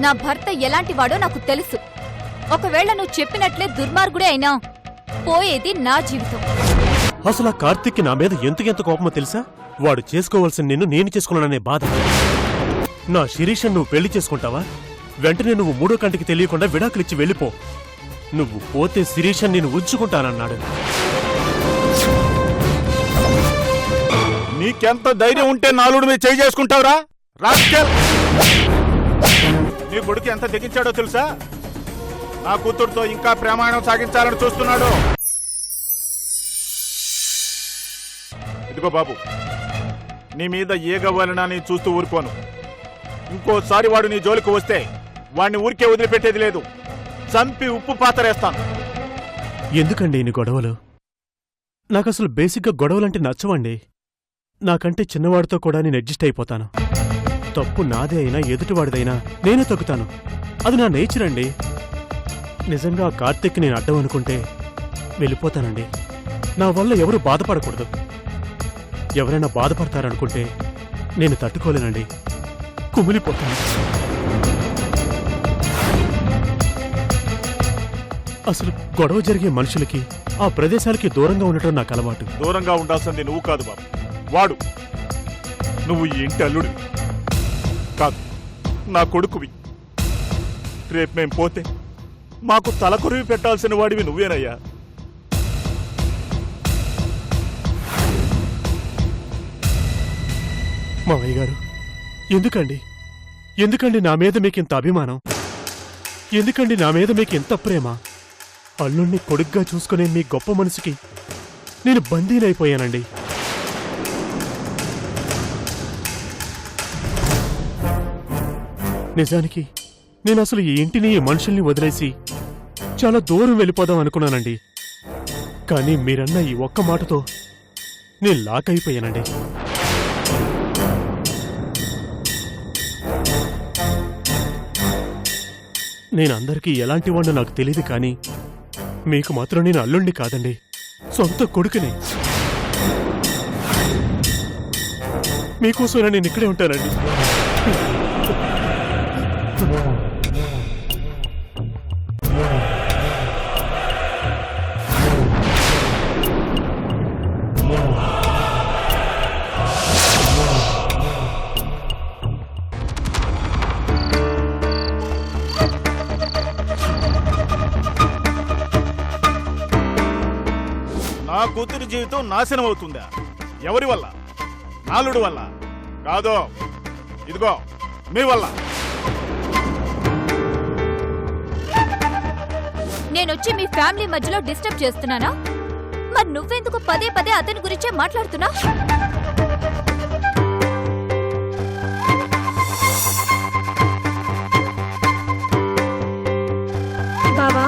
నా భర్త ఎలాంటివాడో నాకు తెలుసు. ఒకవేళ నువ్వు చెప్పినట్లే దుర్మార్గుడే అయినా పోయేది నా జీవితం. అసలు ఆ కార్తీక్కి నా మీద ఎంత కోపమో తెలుసా? వాడు చేసుకోవాల్సిన నిన్ను నేను చేసుకున్నాననే బాధ. నా శిరీషను నువ్వు పెళ్లి చేసుకుంటావా? వెంటనే నువ్వు మూడో కంటికి తెలియకుండా విడాకులిచ్చి వెళ్ళిపో. నువ్వు పోతే శిరీషను నేను ఉంచుకుంటానన్నాడు. నీకెంత ధైర్యం ఉంటే నాలుడు మీద చేయి చేసుకుంటావురా రాస్కెల్? నీ కొడుకు ఎంత తెగించాడో తెలుసా? నా కూతురుతో ఇంకా ప్రేమాయణం సాగించాలని చూస్తున్నాడు. ఇదిగో బాబు, నీ మీద ఏగవ్వాలనా నీ చూస్తూ ఊరుకోను. ఇంకోసారి వాడు నీ జోలికి వస్తే వాడిని ఊరికే వదిలిపెట్టేది లేదు. చంపి ఉప్పు పాతరేస్తాను. ఎందుకండి ఇన్ని గొడవలు? నాకసలు బేసిక్గా గొడవలంటే నచ్చవండి. నాకంటే చిన్నవాడితో కూడా నేను అడ్జస్ట్ అయిపోతాను. తప్పు నాదే అయినా ఎదుటివాడిదైనా నేనే తగ్గుతాను. అది నా నేచర్ అండి. నిజంగా ఆ కార్తీక్ నేను అడ్డం అనుకుంటే వెళ్ళిపోతానండి. నా వల్ల ఎవరు బాధపడకూడదు. ఎవరైనా బాధపడతారనుకుంటే నేను తట్టుకోలేనండి. కుమిలిపోతాను. అసలు గొడవ జరిగే మనుషులకి ఆ ప్రదేశాలకి దూరంగా ఉండటం నాకు అలవాటు. దూరంగా ఉండాల్సింది నువ్వు కాదు బాబు, వాడు. నువ్వు ఈ ఇంటి అల్లుడివి కాదు, నా కొడుకువి. రేపు మేం పోతే మాకు తలకొరివి పెట్టాల్సిన వాడివి నువ్వేనయ్యా. మావయ్య గారు, ఎందుకండి నా మీద మీకింత అభిమానం? ఎందుకండి నా మీద మీకింత ప్రేమ? అల్లుణ్ణి కొడుగ్గా చూసుకునే మీ గొప్ప మనసుకి నేను బందీనైపోయానండి. నిజానికి నేను అసలు ఈ ఇంటిని ఈ మనుషుల్ని వదిలేసి చాలా దూరం వెళ్ళిపోదాం అనుకున్నానండి. కానీ మీరన్న ఈ ఒక్క మాటతో నేను లాక్ అయిపోయానండి. నేనందరికీ ఎలాంటి వాడినో నాకు తెలియదు, కానీ మీకు మాత్రం నేను అల్లుండి కాదండి, సొంత కొడుకుని. మీకోసం నేను ఇక్కడే ఉంటానండి. నా కూతురి జీవితం నాశనం అవుతుందా? ఎవరి వల్ల? నాలుడు వల్ల కాదో, ఇదిగో మీ వల్ల. నేనొచ్చి మీ ఫ్యామిలీ మధ్యలో డిస్టర్బ్ చేస్తున్నానా? మరి నువ్వెందుకు పదే పదే అతని గురించే మాట్లాడుతున్నా? బావా,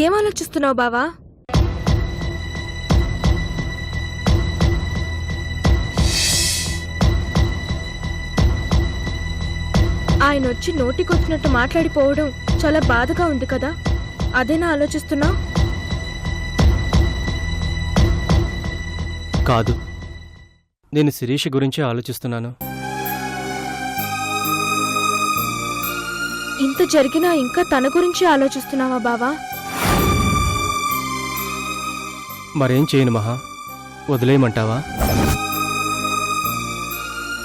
ఏం ఆలోచిస్తున్నావు బావా? ఆయన వచ్చి నోటికొచ్చినట్టు మాట్లాడిపోవడం చాలా బాధగా ఉంది కదా, అదేనా ఆలోచిస్తున్నావు? కాదు, నేను శిరీష గురించి ఆలోచిస్తున్నాను. ఇంత జరిగినా ఇంకా తన గురించి ఆలోచిస్తున్నావా బావా? మరేం చేయను మహా, వదిలేయమంటావా?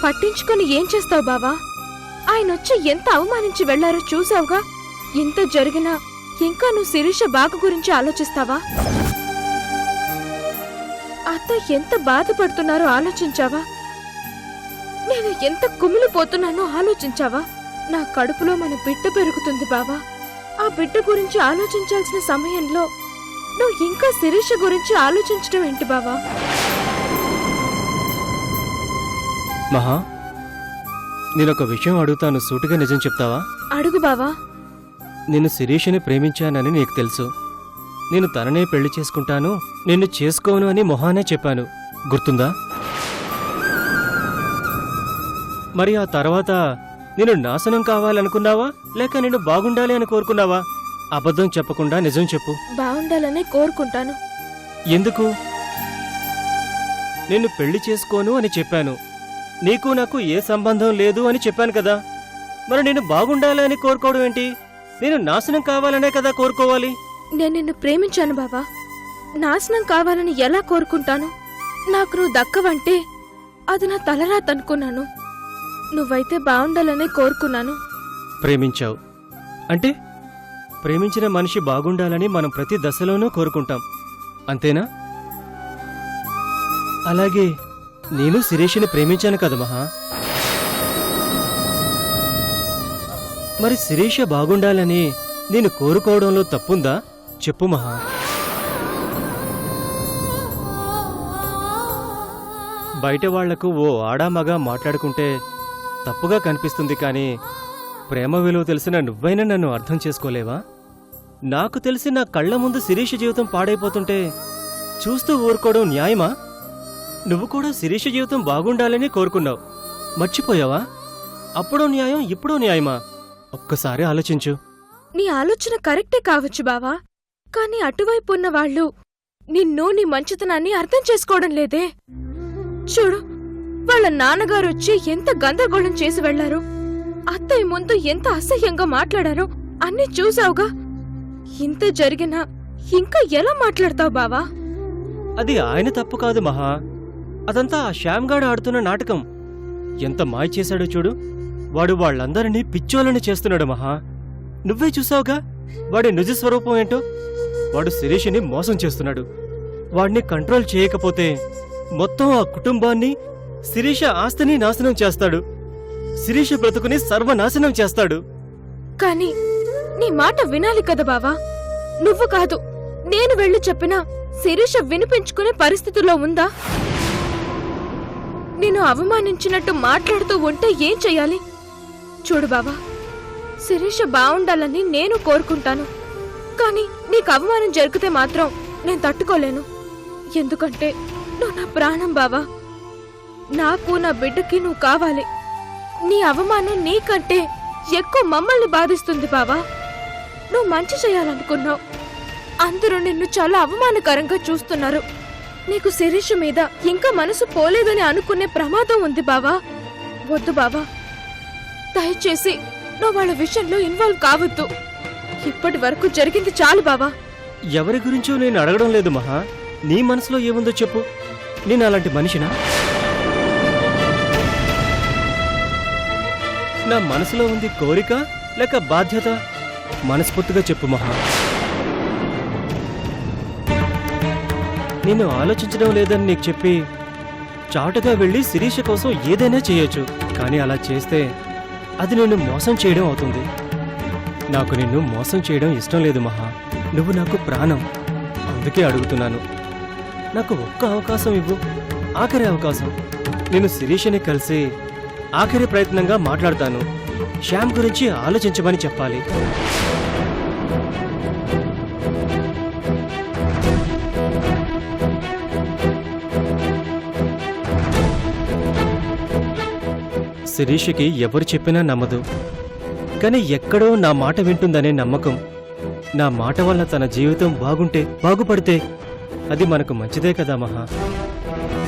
పట్టించుకొని ఏం చేస్తావు బావా? ఆయన వచ్చి ఎంత అవమానించి వెళ్లారో చూసావుగా. ఇంత జరిగినా ఇంకా నువ్వు శిరీష బాగు గురించి ఆలోచిస్తావా? అత్త ఎంత బాధపడుతున్నారో ఆలోచించావా? నేను ఎంత కుమిలిపోతున్నానో ఆలోచించావా? నా కడుపులో మన బిడ్డ పెరుగుతుంది బావా. ఆ బిడ్డ గురించి ఆలోచించాల్సిన సమయంలో నువ్వు ఇంకా శిరీష గురించి ఆలోచించడం ఏంటి బావా? మహా, నేనొక విషయం అడుగుతాను, సూటిగా నిజం చెప్తావా? అడుగు బావా. నేను శిరీషని ప్రేమించానని నీకు తెలుసు. నేను తననే పెళ్లి చేసుకుంటాను, నిన్ను చేసుకోను అని మొహానే చెప్పాను, గుర్తుందా? మరి ఆ తర్వాత నేను నాశనం కావాలనుకున్నావా, లేక నేను బాగుండాలి అని కోరుకున్నావా? అబద్ధం చెప్పకుండా నిజం చెప్పు. బాగుండాలనే కోరుకుంటాను. ఎందుకు? నిన్ను పెళ్లి చేసుకోను అని చెప్పాను. నీకు నాకు ఏ సంబంధం లేదు అని చెప్పాను కదా. మరి నేను బాగుండాలి అని కోరుకోవడం ఏంటి? నేను నాశనం కావాలనే కదా కోరుకోవాలి. నేను నిన్ను ప్రేమించాను బావా. నాశనం కావాలని ఎలా కోరుకుంటాను? నాకు నువ్వు దక్కవంటే అది నా తలరాత అనుకున్నాను. నువ్వైతే బాగుండాలనే కోరుకున్నాను. ప్రేమించావు అంటే ప్రేమించిన మనిషి బాగుండాలని మనం ప్రతి దశలోనూ కోరుకుంటాం, అంతేనా? అలాగే నేను శిరీషని ప్రేమించాను కదా మహా. మరి శిరీష బాగుండాలని నేను కోరుకోవడంలో తప్పుందా చెప్పు మహా. బయట వాళ్లకు ఓ ఆడామగా మాట్లాడుకుంటే తప్పుగా కనిపిస్తుంది, కానీ ప్రేమ విలువ తెలిసిన నువ్వైనా నన్ను అర్థం చేసుకోలేవా? నాకు తెలిసి నా కళ్ల ముందు శిరీష జీవితం పాడైపోతుంటే చూస్తూ ఊరుకోవడం న్యాయమా? నువ్వు కూడా శిరీష జీవితం బాగుండాలని కోరుకున్నావు, మర్చిపోయావా? అప్పుడో న్యాయం, ఇప్పుడో న్యాయమా? ఒక్కసారి ఆలోచించు. నీ ఆలోచన కరెక్టే కావచ్చు బావా, కాని అటువైపు ఉన్న వాళ్ళు నిన్ను, నీ మంచితనాన్ని అర్థం చేసుకోవడం లేదే. చూడు, వాళ్ళ నాన్నగారొచ్చి ఎంత గందరగోళం చేసి వెళ్లారు, అత్తయ్య ముందు ఎంత అసహ్యంగా మాట్లాడారో అన్నీ చూసావుగా. ఇంత జరిగినా ఇంకా ఎలా మాట్లాడతావు బావా? అది ఆయన తప్పు కాదు మహా, అదంతా ఆ శ్యామ్గాడు ఆడుతున్న నాటకం. ఎంత మాయ చేశాడో చూడు. వాడు వాళ్ళందరినీ పిచ్చోళ్ళని చేస్తున్నాడు మహా. నువ్వే చూసావుగా వాడి నిజ స్వరూపం ఏంటో. వాడు శిరీషని మోసం చేస్తున్నాడు. వాడిని కంట్రోల్ చేయకపోతే మొత్తం ఆ కుటుంబాన్ని, శిరీష ఆస్తిని నాశనం చేస్తాడు. శిరీష బ్రతుకుని సర్వనాశనం చేస్తాడు. కాని నీ మాట వినాలి కదా బావా. నువ్వు కాదు, నేను వెళ్ళి చెప్పినా శిరీష వినిపించుకునే పరిస్థితిలో ఉందా? నేను అవమానించినట్టు మాట్లాడుతూ ఉంటే ఏం చెయ్యాలి? చూడు బావా, శిరీష బావుండాలని నేను కోరుకుంటాను, కాని నీకు అవమానం జరిగితే మాత్రం నేను తట్టుకోలేను. ఎందుకంటే నువ్వు నా ప్రాణం బావా. నాకు, నా బిడ్డకి నువ్వు కావాలి. నీ అవమానం నీకంటే ఎక్కువ మమ్మల్ని బాధిస్తుంది బావా. నువ్వు మంచి చేయాలనుకున్నావు, అందరూ నిన్ను చాలా అవమానకరంగా చూస్తున్నారు. నీకు శిరీష మీద ఇంకా మనసు పోలేదని అనుకునే ప్రమాదం ఉంది బావా. వద్దు బావా, దయచేసి నువ్వు వాళ్ళ విషయంలో ఇన్వాల్వ్ కావద్దు. ఇప్పటి వరకు జరిగింది చాలు బావా. ఎవరి గురించో నేను అడగడం లేదు మహా. నీ మనసులో ఏముందో చెప్పు. నేను అలాంటి మనిషినా? నా మనసులో ఉంది కోరిక లేక బాధ్యత? మనస్ఫూర్తిగా చెప్పు మహా. నేను ఆలోచించడం లేదని నీకు చెప్పి చాటుగా వెళ్ళి శిరీష కోసం ఏదైనా చేయొచ్చు, కానీ అలా చేస్తే అది నిన్ను మోసం చేయడం అవుతుంది. నాకు నిన్ను మోసం చేయడం ఇష్టం లేదు మహా. నువ్వు నాకు ప్రాణం, అందుకే అడుగుతున్నాను. నాకు ఒక్క అవకాశం ఇవ్వు, ఆఖరి అవకాశం. నేను శిరీషని కలిసి ఆఖరి ప్రయత్నంగా మాట్లాడతాను. శ్యామ్ గురించి ఆలోచించమని చెప్పాలి. శిరీషకి ఎవరు చెప్పినా నమ్మదు, కానీ ఎక్కడో నా మాట వింటుందనే నమ్మకం. నా మాట వల్ల తన జీవితం బాగుంటే, బాగుపడితే అది మనకు మంచిదే కదా మహా.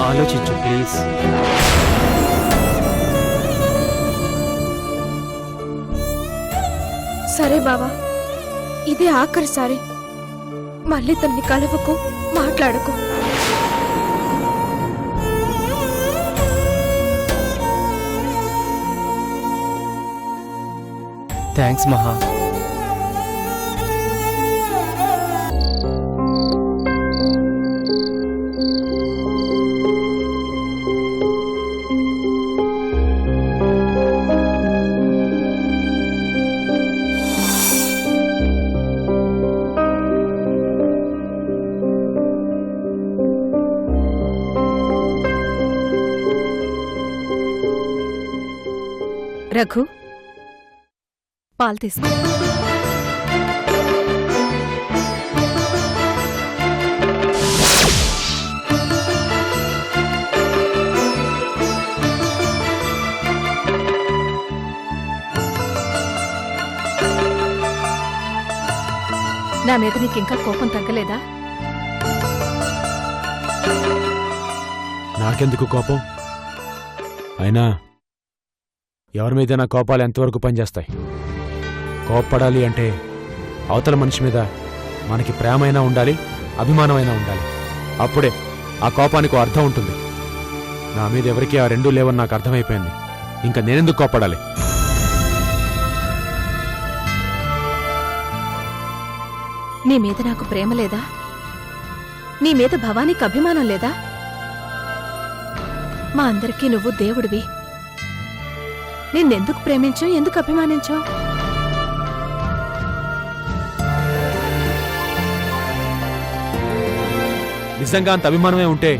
ఆలోచించు ప్లీజ్. సరే బావా, ఇదే ఆఖరిసారి. మళ్ళీ తన్ని కలవకు, మాట్లాడకు. థ్యాంక్స్ మహా. రఘు, పాలు తీసుకో. నా మీద నీకింకా కోపం తగ్గలేదా? నా నాకెందుకు కోపం? అయినా ఎవరి మీద నా కోపాలు ఎంతవరకు పనిచేస్తాయి? కోప్పడాలి అంటే అవతల మనిషి మీద మనకి ప్రేమైనా ఉండాలి, అభిమానమైనా ఉండాలి. అప్పుడే ఆ కోపానికి ఓ అర్థం ఉంటుంది. నా మీద ఎవరికీ ఆ రెండూ లేవని నాకు అర్థమైపోయింది. ఇంకా నేనెందుకు కోప్పడాలి? నీ మీద నాకు ప్రేమ లేదా? నీ మీద భవానీకి అభిమానం లేదా? మా అందరికీ నువ్వు దేవుడివి. నిన్నెందుకు ప్రేమించావు, ఎందుకు అభిమానించావు? నిజంగా అంత అభిమానమే ఉంటే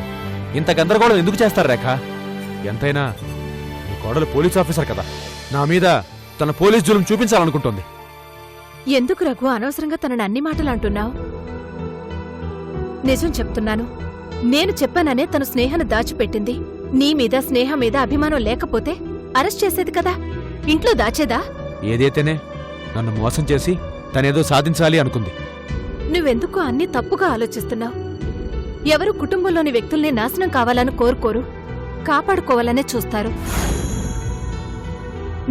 ఇంత గందరగోళం ఎందుకు చేస్తారు రేఖ? ఎంతైనా నీ కోడలు పోలీస్ ఆఫీసర్ కదా, నా మీద తన పోలీస్ జులుం చూపించాలనుకుంటోంది. ఎందుకు రఘు అనవసరంగా తనని అన్ని మాటలు అంటున్నావు? నిజం చెప్తున్నాను, నేను చెప్పాననే తను స్నేహాన్ని దాచిపెట్టింది. నీ మీద స్నేహం మీద అభిమానం లేకపోతే అరెస్ట్ చేసేది కదా, ఇంట్లో దాచేదా? ఏదైతేనే నన్ను మోసం చేసి తనేదో సాధించాలి అనుకుంది. నువ్వెందుకు అన్ని తప్పుగా ఆలోచిస్తున్నావు? ఎవరు కుటుంబంలోని వ్యక్తుల్ని నాశనం కావాలని కోరుకోరు, కాపాడుకోవాలనే చూస్తారు.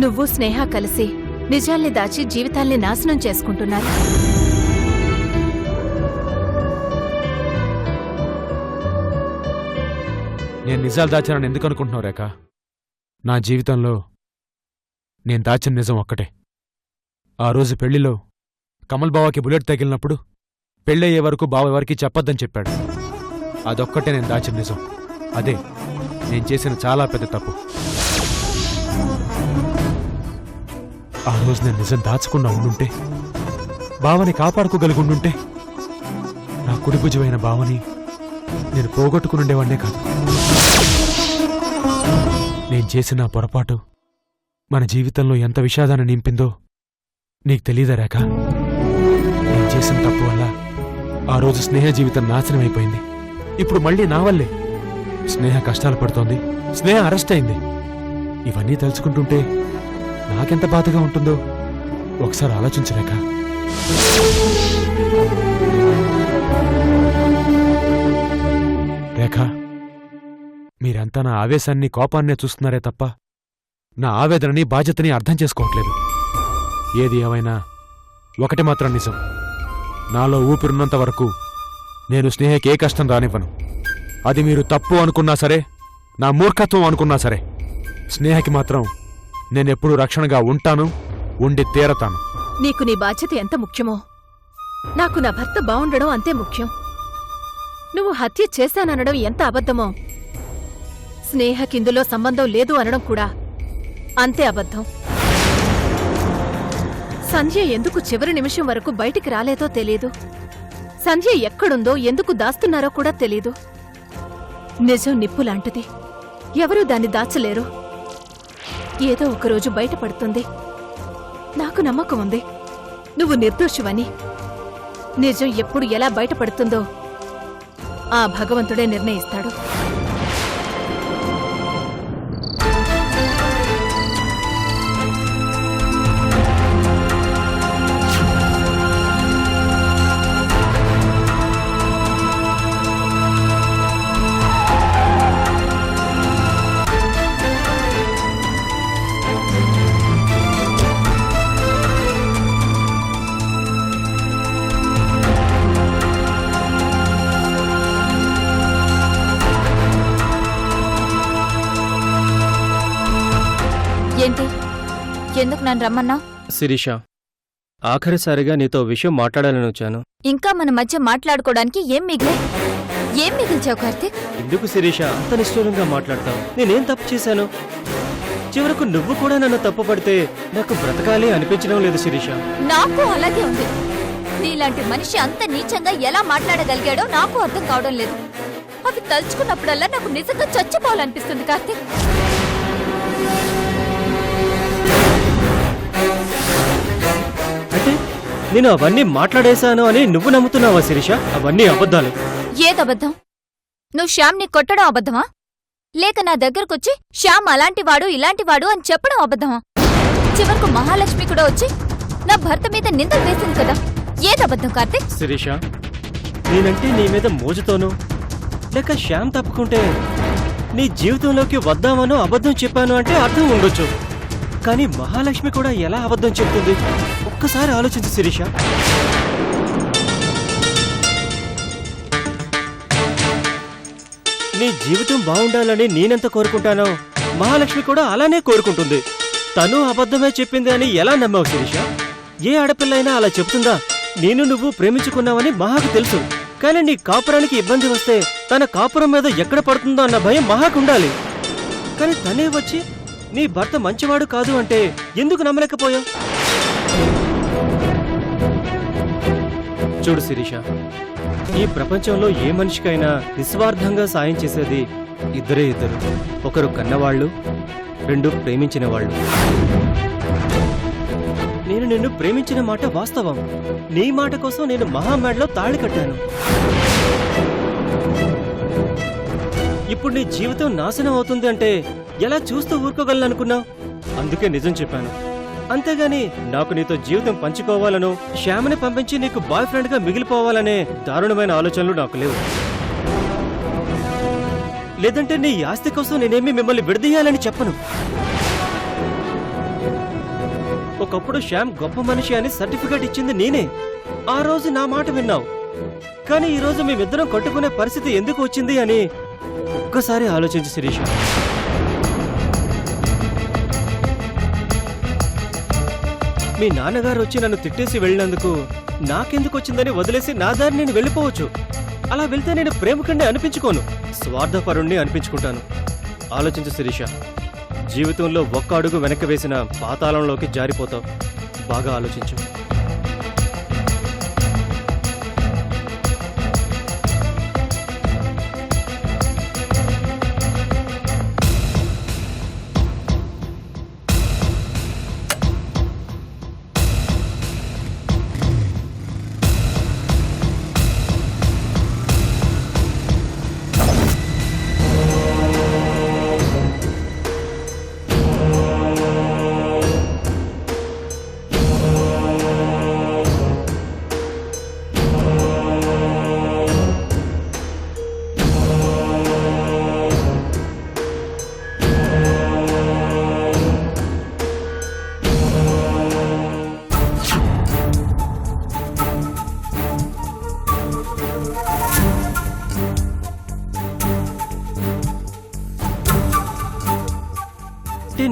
నువ్వు స్నేహ కలిసి నిజాల్ని దాచి జీవితాల్ని నాశనం చేసుకుంటున్నారు. నేను నిజాలు దాచానని ఎందుకు అనుకుంటున్నావు రేఖ? నా జీవితంలో నేను దాచిన నిజం ఒక్కటే. ఆ రోజు పెళ్లిలో కమల్ బావకి బుల్లెట్ తగిలినప్పుడు పెళ్ళయ్యే వరకు బావ ఎవరికి చెప్పొద్దని చెప్పాడు. అదొక్కటే నేను దాచిన నిజం. అదే నేను చేసిన చాలా పెద్ద తప్పు. ఆ రోజు నేను నిజం దాచకుండా ఉండుంటే, బావని కాపాడుకోగలిగుండుంటే, నా కుడి భుజమైన బావని నేను పోగొట్టుకునుండేవాడినే కాదు. నేను చేసిన ఆ పొరపాటు మన జీవితంలో ఎంత విషాదాన్ని నింపిందో నీకు తెలీదా రేఖ? నేను చేసిన తప్పు వల్ల ఆ రోజు స్నేహ జీవితం నాశనమైపోయింది. ఇప్పుడు మళ్ళీ నా వల్లే స్నేహ కష్టాలు పడుతోంది, స్నేహ అరెస్ట్ అయింది. ఇవన్నీ తలుచుకుంటుంటే నాకెంత బాధగా ఉంటుందో ఒకసారి ఆలోచించు రేఖ. రేఖ, మీరంతా నా ఆవేశాన్ని, కోపాన్నే చూస్తున్నారే తప్ప నా ఆవేదనని, బాధ్యతని అర్థం చేసుకోవట్లేదు. ఏది ఏమైనా ఒకటి మాత్రం నిజం, నాలో ఊపిరున్నంత వరకు నేను స్నేహకి ఏ కష్టం రానివ్వను. అది మీరు తప్పు అనుకున్నా సరే, నా మూర్ఖత్వం అనుకున్నా సరే, స్నేహకి మాత్రం నేనెప్పుడూ రక్షణగా ఉంటాను, ఉండి తీరతాను. నీకు నీ బాధ్యత ఎంత ముఖ్యమో నాకు నా భర్త బావుండడం అంతే ముఖ్యం. నువ్వు హత్య చేశాననడం ఎంత అబద్ధమో స్నేహకిందులో సంబంధం లేదు అనడం కూడా అంతే అబద్ధం. సంధ్య ఎందుకు చివరి నిమిషం వరకు బయటికి రాలేదో తెలీదు. సంధ్య ఎక్కడుందో, ఎందుకు దాస్తున్నారో కూడా తెలీదు. నిజం నిప్పులాంటిది, ఎవరూ దాన్ని దాచలేరు. ఏదో ఒకరోజు బయటపడుతుంది. నాకు నమ్మకం ఉంది నువ్వు నిర్దోషివని. నిజం ఎప్పుడు ఎలా బయటపడుతుందో ఆ భగవంతుడే నిర్ణయిస్తాడు. ఏంటి, ఎందుకు నన్ను రమ్మన్నా? శిరీష, ఆఖరిసారిగా నీతో విషయం మాట్లాడాలని వచ్చాను. ఇంకా మన మధ్య మాట్లాడుకోవడానికి ఏం మిగిల్చావు కార్తీక్? ఎందుకు శిరీష అంత నిష్ఠూరంగా మాట్లాడతావు? నేనేం తప్పు చేశాను? చివరకు నువ్వు కూడా నన్ను తప్పు పడితే నాకు బ్రతకాలి అనిపించడం లేదు శిరీష. నాకు అలాగే ఉంది. నీలాంటి మనిషి అంత నీచంగా ఎలా మాట్లాడగలిగాడో నాకు అర్థం కావడం లేదు. అవి తలుచుకున్నప్పుడల్లా నాకు నిజంగా చచ్చిపోవాలనిపిస్తుంది కార్తీక్. అంటే నేను అవన్నీ మాట్లాడేశాను అని నువ్వు నమ్ముతున్నావా శిరీష? అవన్నీ అబద్ధాలు. ఏదబద్ధం? నువ్వు శ్యామ్ని కొట్టడం అబద్ధమా? లేక నా దగ్గరకొచ్చి శ్యామ్ అలాంటివాడు ఇలాంటివాడు అని చెప్పడం అబద్ధమా? చివరకు మహాలక్ష్మి కూడా వచ్చి నా భర్త మీద నిందలు వేసింది కదా. ఏదబద్ధం కార్తీక్? శిరీష, నేనంటే నీ మీద మోజుతోనూ లేక శ్యామ్ తప్పుకుంటే నీ జీవితంలోకి వద్దామనో అబద్ధం చెప్పాను అంటే అర్థం ఉండొచ్చు, కానీ మహాలక్ష్మి కూడా ఎలా అబద్ధం చెప్తుంది? ఒక్కసారి ఆలోచించు శిరీష. నీ జీవితం బాగుండాలని నేనెంత కోరుకుంటానో మహాలక్ష్మి కూడా అలానే కోరుకుంటుంది. తను అబద్ధమే చెప్పింది అని ఎలా నమ్మావు శిరీష? ఏ ఆడపిల్లైనా అలా చెప్తుందా? నేను నువ్వు ప్రేమించుకున్నావని మహాకు తెలుసు, కానీ నీ కాపురానికి ఇబ్బంది వస్తే తన కాపురం మీద ఎక్కడ పడుతుందో అన్న భయం మహాకుండాలి. కానీ తనే వచ్చి నీ భర్త మంచివాడు కాదు అంటే ఎందుకు నమ్మలేకపోయావు? చూడు శిరీష, ఈ ప్రపంచంలో ఏ మనిషికైనా నిస్వార్థంగా సాయం చేసేది ఇద్దరు. ఒకరు కన్నవాళ్ళు, రెండు ప్రేమించిన వాళ్ళు. నేను నిన్ను ప్రేమించిన మాట వాస్తవం. నీ మాట కోసం నేను మహామేడలో తాళి కట్టాను. ఇప్పుడు నీ జీవితం నాశనం అవుతుంది అంటే ఎలా చూస్తూ ఊరుకోగలనుకున్నావు? అందుకే నిజం చెప్పాను. అంతేగాని నాకు నీతో జీవితం పంచుకోవాలనో శ్యామని పంపించి నీకు బాయ్ ఫ్రెండ్ గా మిగిలిపోవాలనే దారుణమైన ఆలోచనలు నాకు లేవు. లేదంటే నీ ఆస్తి కోసం నేనేమి మిమ్మల్ని విడదీయాలని చెప్పను. ఒకప్పుడు శ్యామ్ గొప్ప మనిషి అని సర్టిఫికేట్ ఇచ్చింది నేనే. ఆ రోజు నా మాట విన్నావు, కానీ ఈ రోజు మేమిద్దరం కట్టుకునే పరిస్థితి ఎందుకు వచ్చింది అని ఒక్కసారి ఆలోచించు శిరీష. మీ నాన్నగారు వచ్చి నన్ను తిట్టేసి వెళ్ళినందుకు నాకెందుకు వచ్చిందని వదిలేసి నా దారి నేను వెళ్ళిపోవచ్చు. అలా వెళ్తే నేను ప్రేమకండి అనిపించుకోను, స్వార్థపరుణ్ణి అనిపించుకుంటాను. ఆలోచించు శిరీష, జీవితంలో ఒక్క అడుగు వెనక్కి వేసిన పాతాళంలోకి జారిపోతావు. బాగా ఆలోచించు.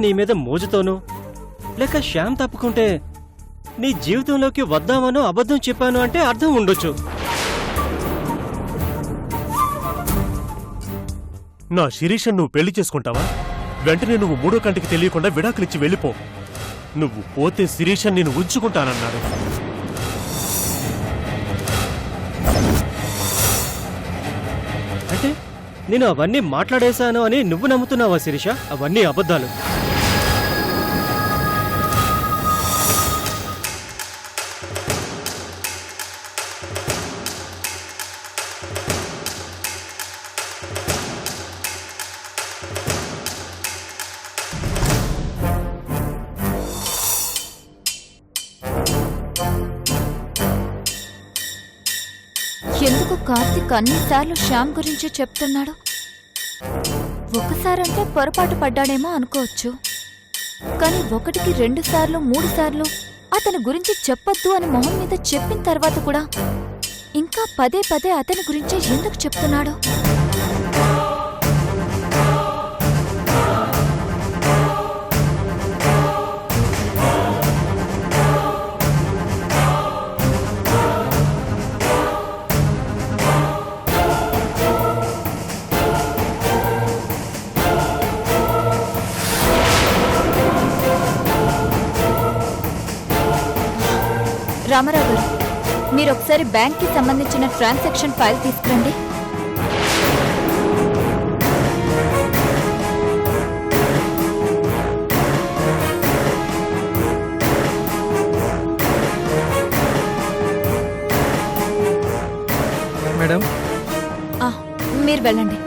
నీ మీద మోజుతోనూ లేక శ్యామ్ తప్పుకుంటే నీ జీవితంలోకి వద్దామనో అబద్ధం చెప్పాను అంటే అర్థం ఉండొచ్చు. నా శిరీష్ నువ్వు పెళ్లి చేసుకుంటావా? వెంటనే నువ్వు మూడో కంటికి తెలియకుండా విడాకులిచ్చి వెళ్ళిపో. నువ్వు పోతే శిరీష్ నేను ఉంచుకుంటానన్నాడు. అంటే నేను అవన్నీ మాట్లాడేశాను అని నువ్వు నమ్ముతున్నావా శిరీష? అవన్నీ అబద్ధాలు. ఎందుకు కార్తీక్ అన్నిసార్లు శ్యామ్ గురించి చెప్తున్నాడు? ఒకసారంటే పొరపాటు పడ్డాడేమో అనుకోవచ్చు, కానీ 1కి 2 సార్లు 3 సార్లు అతని గురించి చెప్పొద్దు అని మొహం మీద చెప్పిన తర్వాత కూడా ఇంకా పదే పదే అతని గురించే ఎందుకు చెప్తున్నాడు? రామారావు గారు, మీరు ఒకసారి బ్యాంక్కి సంబంధించిన ట్రాన్సాక్షన్ ఫైల్ తీసుకురండి. మేడం, మీరు వెళ్ళండి.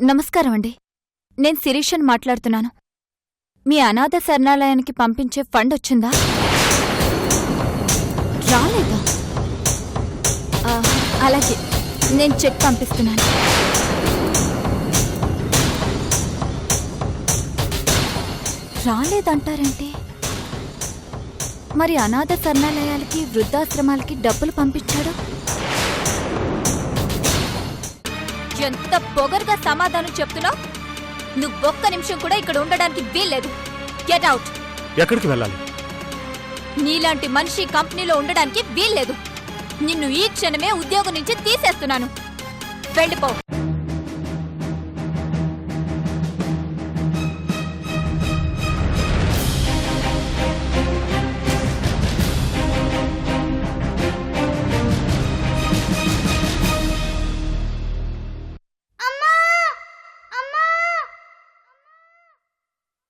నమస్కారం అండి. నేను శిరీషని మాట్లాడుతున్నాను. మీ అనాథ శరణాలయానికి పంపించే ఫండ్ వచ్చిందా? రాలేదా? అలాగే నేను చెక్ పంపిస్తున్నాను. రాలేదంటారేంటి? మరి అనాథ శరణాలయాలకి వృద్ధాశ్రమాలకి డబ్బులు పంపించాడు. ఎంత పొగరుగా సమాధానం చెప్తున్నావు? నువ్వొక్క నిమిషం కూడా ఇక్కడ ఉండడానికి వీల్లేదు. Get out. ఎక్కడికి వెళ్ళాలి? నీలాంటి మనిషి కంపెనీలో ఉండడానికి వీల్లేదు. నిన్ను ఈ క్షణమే ఉద్యోగం నుంచి తీసేస్తున్నాను. వెళ్ళిపో.